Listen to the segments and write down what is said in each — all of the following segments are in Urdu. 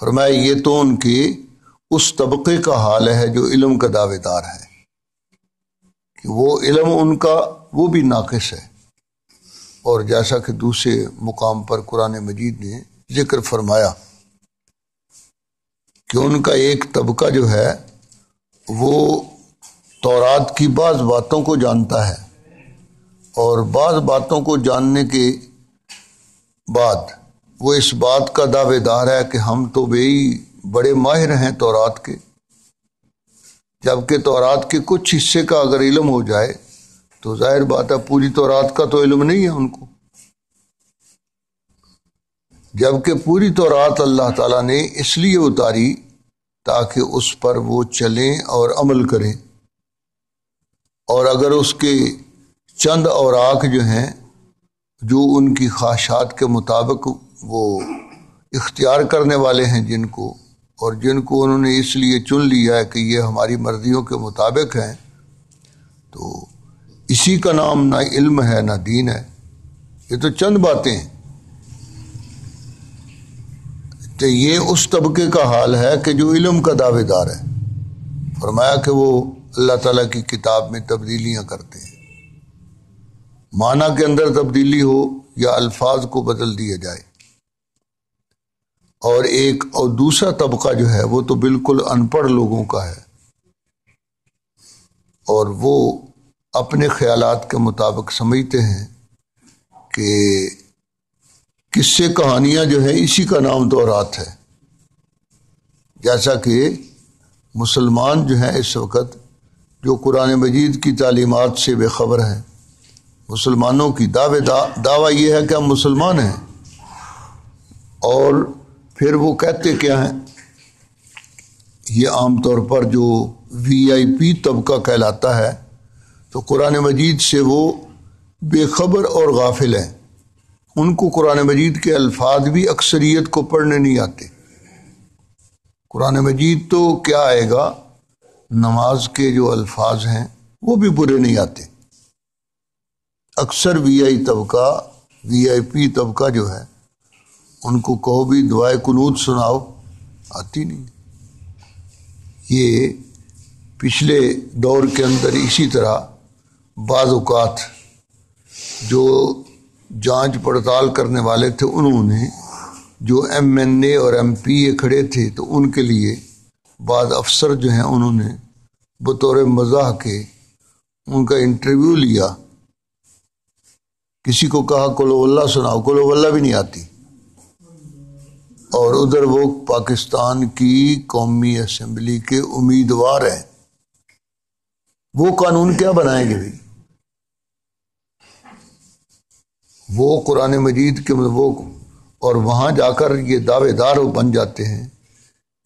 فرمایا یہ تو ان کے اس طبقے کا حال ہے جو علم کا دعوے دار ہے کہ وہ علم ان کا وہ بھی ناقص ہے. اور جیسا کہ دوسرے مقام پر قرآن مجید نے ذکر فرمایا کہ ان کا ایک طبقہ جو ہے وہ تورات کی بعض باتوں کو جانتا ہے اور بعض باتوں کو جاننے کے بعد وہ اس بات کا دعوے دار ہے کہ ہم تو بڑے ماہر ہیں تورات کے، جبکہ تورات کے کچھ حصے کا اگر علم ہو جائے تو ظاہر بات ہے پوری تورات کا تو علم نہیں ہے ان کو، جبکہ پوری تورات اللہ تعالیٰ نے اس لیے اتاری تاکہ اس پر وہ چلیں اور عمل کریں، اور اگر اس کے چند اوراق جو ہیں جو ان کی خواہشات کے مطابق وہ اختیار کرنے والے ہیں جن کو، اور جن کو انہوں نے اس لیے چن لیا ہے کہ یہ ہماری مرضیوں کے مطابق ہیں، تو اسی کا نام نہ علم ہے نہ دین ہے. یہ تو چند باتیں ہیں. تو یہ اس طبقے کا حال ہے کہ جو علم کا دعوے دار ہے. فرمایا کہ وہ اللہ تعالیٰ کی کتاب میں تبدیلیاں کرتے ہیں، معنی کے اندر تبدیلی ہو یا الفاظ کو بدل دیا جائے. اور دوسرا طبقہ جو ہے وہ تو بالکل ان پڑھ لوگوں کا ہے، اور وہ اپنے خیالات کے مطابق سمجھتے ہیں کہ قصے کہانیاں جو ہیں اسی کا نام تورات ہے. جیسا کہ مسلمان جو ہیں اس وقت جو قرآن مجید کی تعلیمات سے بے خبر ہیں، مسلمانوں کی دعویٰ یہ ہے کہ ہم مسلمان ہیں، اور پھر وہ کہتے کیا ہیں؟ یہ عام طور پر جو وی آئی پی طبقہ کہلاتا ہے تو قرآن مجید سے وہ بے خبر اور غافل ہیں. ان کو قرآن مجید کے الفاظ بھی اکثریت کو پڑھنے نہیں آتے. قرآن مجید تو کیا آئے گا، نماز کے جو الفاظ ہیں وہ بھی برے نہیں آتے. اکثر وی آئی پی طبقہ جو ہے ان کو کہو بھی دعائے قنوت سناؤ، آتی نہیں. یہ پچھلے دور کے اندر اسی طرح بعض اوقات جو جانچ پڑتال کرنے والے تھے انہوں نے جو ایم این اے اور ایم پی اے کھڑے تھے تو ان کے لیے بعض افسر جو ہیں انہوں نے بطور مزاح کے ان کا انٹرویو لیا. کسی کو کہا قل اللہ سناؤ، قل اللہ بھی نہیں آتی. اور ادھر وہ پاکستان کی قومی اسمبلی کے امیدوار ہیں، وہ قانون کیا بنائیں گے بھائی؟ وہ قرآن مجید کے وہ اور وہاں جا کر یہ دعوے دار بن جاتے ہیں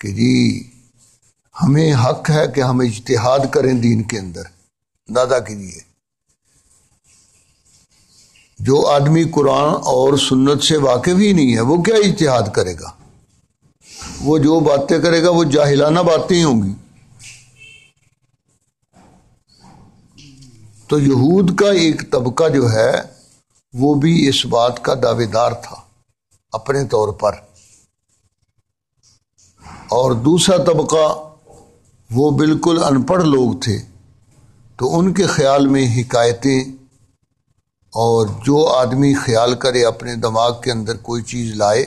کہ جی ہمیں حق ہے کہ ہم اجتہاد کریں دین کے اندر. دادا کیجیے، جو آدمی قرآن اور سنت سے واقف ہی نہیں ہے وہ کیا اجتہاد کرے گا؟ وہ جو باتیں کرے گا وہ جاہلانہ باتیں ہی ہوں گی. تو یہود کا ایک طبقہ جو ہے وہ بھی اس بات کا دعوے دار تھا اپنے طور پر، اور دوسرا طبقہ وہ بالکل ان پڑھ لوگ تھے. تو ان کے خیال میں حکایتیں، اور جو آدمی خیال کرے اپنے دماغ کے اندر کوئی چیز لائے،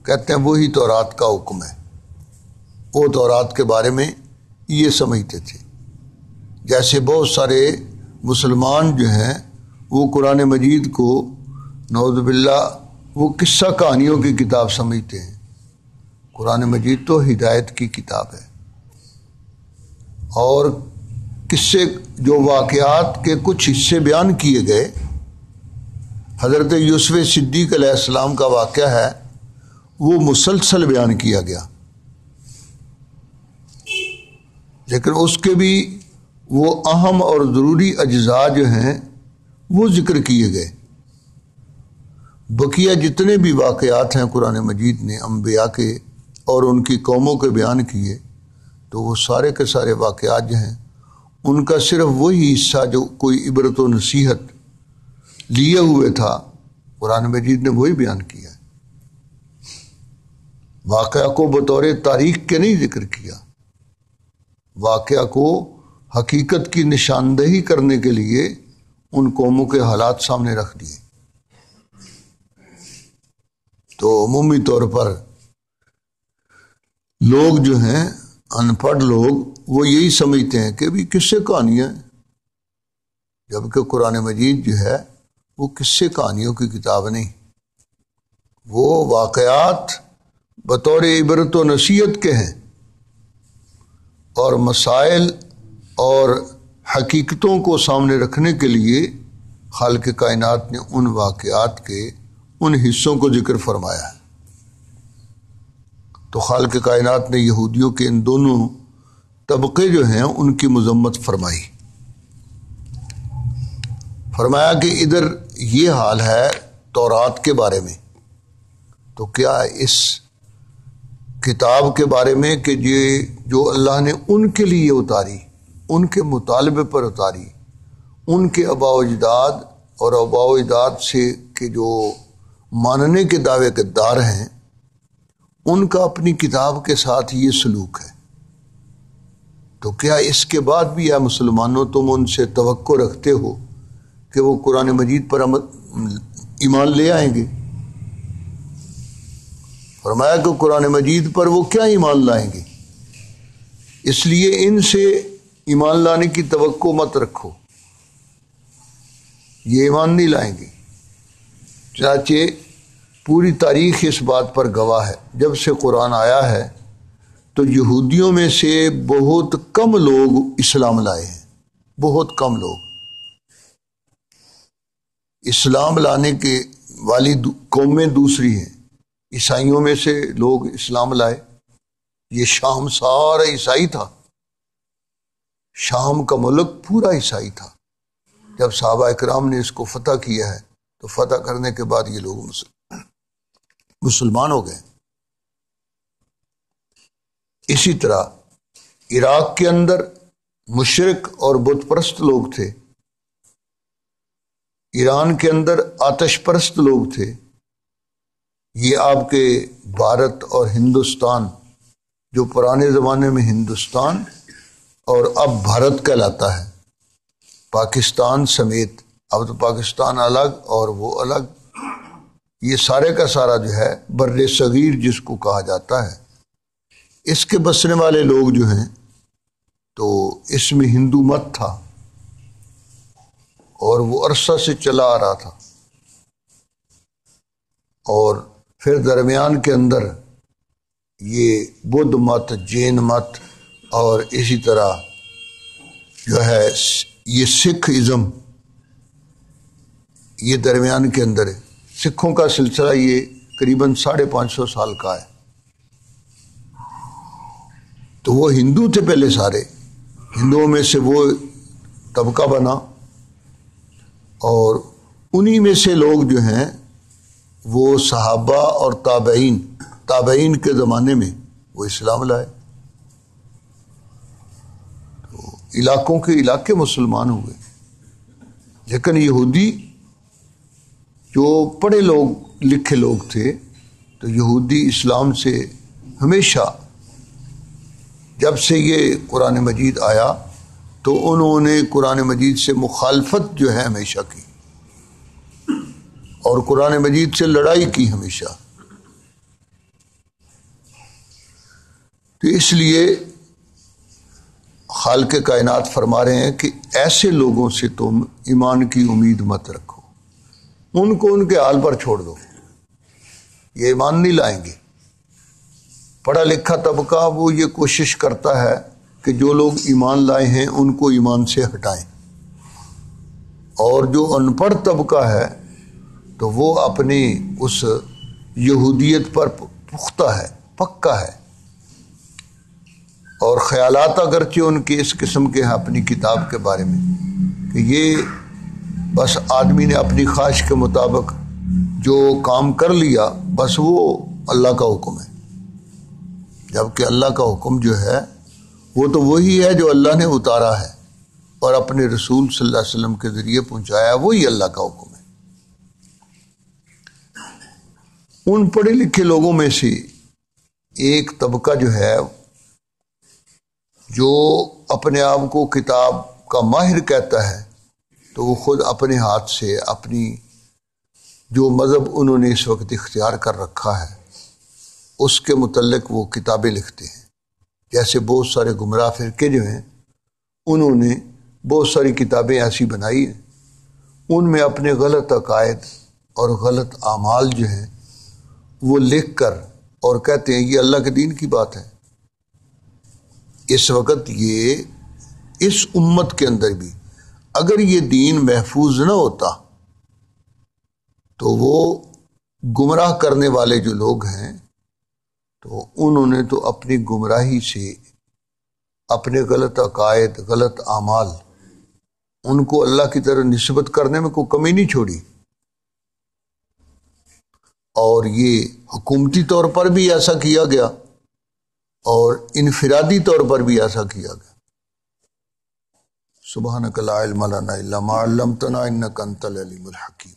کہتے ہیں وہی تورات کا حکم ہے. وہ تورات کے بارے میں یہ سمجھتے تھے. جیسے بہت سارے مسلمان جو ہیں وہ قرآن مجید کو نعوذ باللہ وہ قصہ کہانیوں کی کتاب سمجھتے ہیں. قرآن مجید تو ہدایت کی کتاب ہے، اور قصے جو واقعات کے کچھ حصے بیان کیے گئے، حضرت یوسف صدیق علیہ السلام کا واقعہ ہے وہ مسلسل بیان کیا گیا، لیکن اس کے بھی وہ اہم اور ضروری اجزاء جو ہیں وہ ذکر کیے گئے. بقیہ جتنے بھی واقعات ہیں قرآن مجید نے انبیاء کے اور ان کی قوموں کے بیان کیے، تو وہ سارے کے سارے واقعات جو ہیں ان کا صرف وہی حصہ جو کوئی عبرت و نصیحت لیے ہوئے تھا قرآن مجید نے وہی بیان کیا ہے. واقعہ کو بطور تاریخ کے نہیں ذکر کیا، واقعہ کو حقیقت کی نشاندہی کرنے کے لیے ان قوموں کے حالات سامنے رکھ دیے۔ تو عمومی طور پر لوگ جو ہیں، ان پڑھ لوگ، وہ یہی سمجھتے ہیں کہ بھی قصے کہانیاں ہیں، جبکہ قرآن مجید جو ہے وہ قصے کہانیوں کی کتاب نہیں، وہ واقعات بطور عبرت و نصیحت کے ہیں، اور مسائل اور حقیقتوں کو سامنے رکھنے کے لیے خالق کائنات نے ان واقعات کے ان حصوں کو ذکر فرمایا ہے۔ تو خالق کائنات نے یہودیوں کے ان دونوں طبقے جو ہیں ان کی مذمت فرمائی، فرمایا کہ ادھر یہ حال ہے تورات کے بارے میں، تو کیا اس کتاب کے بارے میں کہ یہ جو اللہ نے ان کے لیے اتاری، ان کے مطالبے پر اتاری، ان کے آباء و اجداد اور آباء و اجداد سے کہ جو ماننے کے دعوے کے دار ہیں، ان کا اپنی کتاب کے ساتھ یہ سلوک ہے، تو کیا اس کے بعد بھی یا مسلمانوں تم ان سے توقع رکھتے ہو کہ وہ قرآن مجید پر ایمان لے آئیں گے؟ فرمایا کہ قرآن مجید پر وہ کیا ایمان لائیں گے، اس لیے ان سے ایمان لانے کی توقع مت رکھو، یہ ایمان نہیں لائیں گے۔ چنانچہ پوری تاریخ اس بات پر گواہ ہے، جب سے قرآن آیا ہے تو یہودیوں میں سے بہت کم لوگ اسلام لائے ہیں، بہت کم لوگ اسلام لانے کے والی قومیں دوسری ہیں۔ عیسائیوں میں سے لوگ اسلام لائے، یہ شام سارا عیسائی تھا، شام کا ملک پورا عیسائی تھا۔ جب صحابہ اکرام نے اس کو فتح کیا ہے تو فتح کرنے کے بعد یہ لوگ مسلمان ہو گئے۔ اسی طرح عراق کے اندر مشرک اور بت پرست لوگ تھے، ایران کے اندر آتش پرست لوگ تھے، یہ آپ کے بھارت اور ہندوستان، جو پرانے زمانے میں ہندوستان اور اب بھارت کہلاتا ہے، پاکستان سمیت، اب تو پاکستان الگ اور وہ الگ، یہ سارے کا سارا جو ہے بر صغیر جس کو کہا جاتا ہے، اس کے بسنے والے لوگ جو ہیں تو اس میں ہندو مت تھا اور وہ عرصہ سے چلا آ رہا تھا، اور پھر درمیان کے اندر یہ بدھ مت، جین مت، اور اسی طرح جو ہے یہ سکھ ازم، یہ درمیان کے اندر ہے۔ سکھوں کا سلسلہ یہ قریباً 550 سال کا ہے، تو وہ ہندو تھے پہلے، سارے ہندوؤں میں سے وہ طبقہ بنا، اور انہی میں سے لوگ جو ہیں وہ صحابہ اور تابعین کے زمانے میں وہ اسلام لائے، تو علاقوں کے علاقے مسلمان ہوئے۔ لیکن یہودی جو پڑھے لوگ لکھے لوگ تھے، تو یہودی اسلام سے ہمیشہ، جب سے یہ قرآن مجید آیا تو انہوں نے قرآن مجید سے مخالفت جو ہے ہمیشہ کی، اور قرآن مجید سے لڑائی کی ہمیشہ۔ تو اس لیے خالق کائنات فرما رہے ہیں کہ ایسے لوگوں سے تم ایمان کی امید مت رکھو، ان کو ان کے حال پر چھوڑ دو، یہ ایمان نہیں لائیں گے۔ پڑھا لکھا طبقہ وہ یہ کوشش کرتا ہے کہ جو لوگ ایمان لائے ہیں ان کو ایمان سے ہٹائیں، اور جو ان پڑھ طبقہ ہے تو وہ اپنی اس یہودیت پر پختہ ہے، پکا ہے، اور خیالات اگرچہ ان کے اس قسم کے ہیں اپنی کتاب کے بارے میں کہ یہ بس آدمی نے اپنی خواہش کے مطابق جو کام کر لیا بس وہ اللہ کا حکم ہے، جبکہ اللہ کا حکم جو ہے وہ تو وہی ہے جو اللہ نے اتارا ہے اور اپنے رسول صلی اللہ علیہ وسلم کے ذریعے پہنچایا، وہی اللہ کا حکم ہے۔ ان پڑھے لکھے لوگوں میں سے ایک طبقہ جو ہے جو اپنے آپ کو کتاب کا ماہر کہتا ہے، تو وہ خود اپنے ہاتھ سے اپنی جو مذہب انہوں نے اس وقت اختیار کر رکھا ہے اس کے متعلق وہ کتابیں لکھتے ہیں۔ جیسے بہت سارے گمراہ فرقے جو ہیں انہوں نے بہت ساری کتابیں ایسی بنائی ہیں، ان میں اپنے غلط عقائد اور غلط اعمال جو ہیں وہ لکھ کر اور کہتے ہیں یہ اللہ کے دین کی بات ہے۔ اس وقت یہ اس امت کے اندر بھی اگر یہ دین محفوظ نہ ہوتا تو وہ گمراہ کرنے والے جو لوگ ہیں تو انہوں نے تو اپنی گمراہی سے اپنے غلط عقائد، غلط اعمال ان کو اللہ کی طرف نسبت کرنے میں کوئی کمی نہیں چھوڑی، اور یہ حکومتی طور پر بھی ایسا کیا گیا اور انفرادی طور پر بھی ایسا کیا گیا۔ سبحانک لا علم لنا الا ما علمتنا انک انت العلیم الحکیم۔